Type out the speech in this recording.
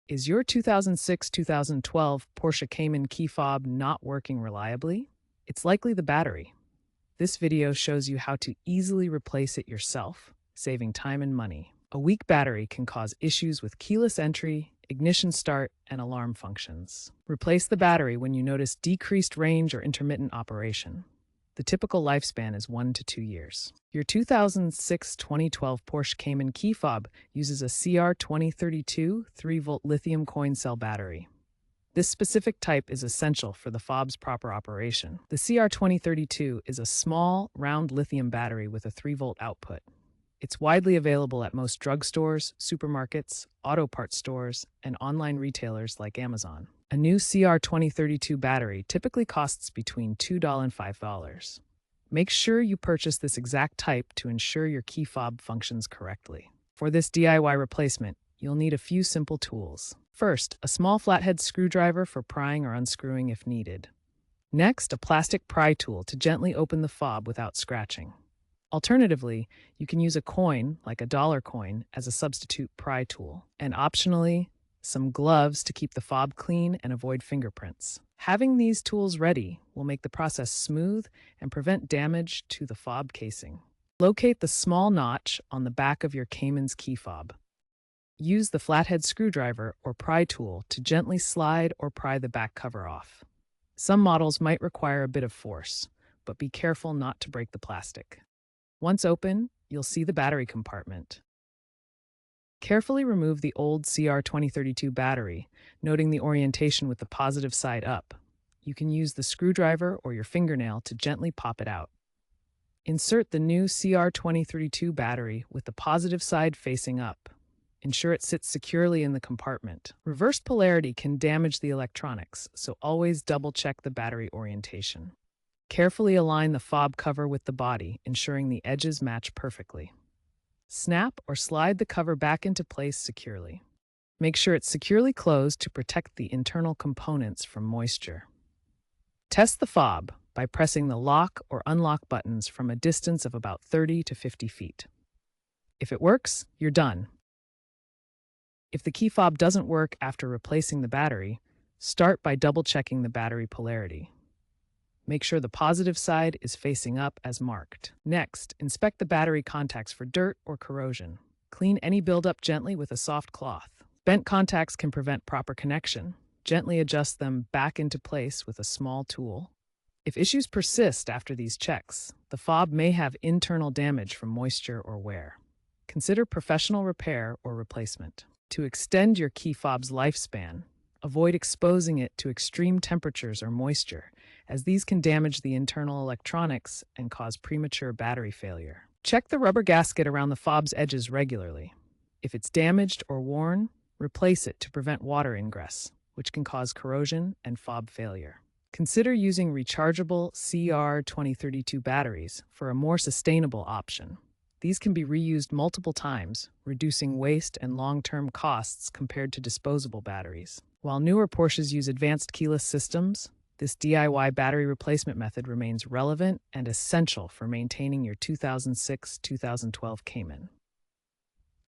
Is your 2006-2012 Porsche Cayman key fob not working reliably? It's likely the battery. This video shows you how to easily replace it yourself, saving time and money. A weak battery can cause issues with keyless entry, ignition start, and alarm functions. Replace the battery when you notice decreased range or intermittent operation. The typical lifespan is 1 to 2 years. Your 2006-2012 Porsche Cayman key fob uses a CR2032 3-volt lithium coin cell battery. This specific type is essential for the fob's proper operation. The CR2032 is a small, round lithium battery with a 3-volt output. It's widely available at most drugstores, supermarkets, auto parts stores, and online retailers like Amazon. A new CR2032 battery typically costs between $2 and $5. Make sure you purchase this exact type to ensure your key fob functions correctly. For this DIY replacement, you'll need a few simple tools. First, a small flathead screwdriver for prying or unscrewing if needed. Next, a plastic pry tool to gently open the fob without scratching. Alternatively, you can use a coin, like a dollar coin, as a substitute pry tool. And optionally, some gloves to keep the fob clean and avoid fingerprints. Having these tools ready will make the process smooth and prevent damage to the fob casing. Locate the small notch on the back of your Cayman's key fob. Use the flathead screwdriver or pry tool to gently slide or pry the back cover off. Some models might require a bit of force, but be careful not to break the plastic. Once open, you'll see the battery compartment. Carefully remove the old CR2032 battery, noting the orientation with the positive side up. You can use the screwdriver or your fingernail to gently pop it out. Insert the new CR2032 battery with the positive side facing up. Ensure it sits securely in the compartment. Reversed polarity can damage the electronics, so always double-check the battery orientation. Carefully align the fob cover with the body, ensuring the edges match perfectly. Snap or slide the cover back into place securely. Make sure it's securely closed to protect the internal components from moisture. Test the fob by pressing the lock or unlock buttons from a distance of about 30 to 50 feet. If it works, you're done. If the key fob doesn't work after replacing the battery, start by double-checking the battery polarity. Make sure the positive side is facing up as marked. Next, inspect the battery contacts for dirt or corrosion. Clean any buildup gently with a soft cloth. Bent contacts can prevent proper connection. Gently adjust them back into place with a small tool. If issues persist after these checks, the fob may have internal damage from moisture or wear. Consider professional repair or replacement. To extend your key fob's lifespan, avoid exposing it to extreme temperatures or moisture, as these can damage the internal electronics and cause premature battery failure. Check the rubber gasket around the fob's edges regularly. If it's damaged or worn, replace it to prevent water ingress, which can cause corrosion and fob failure. Consider using rechargeable CR2032 batteries for a more sustainable option. These can be reused multiple times, reducing waste and long-term costs compared to disposable batteries. While newer Porsches use advanced keyless systems, this DIY battery replacement method remains relevant and essential for maintaining your 2006-2012 Cayman.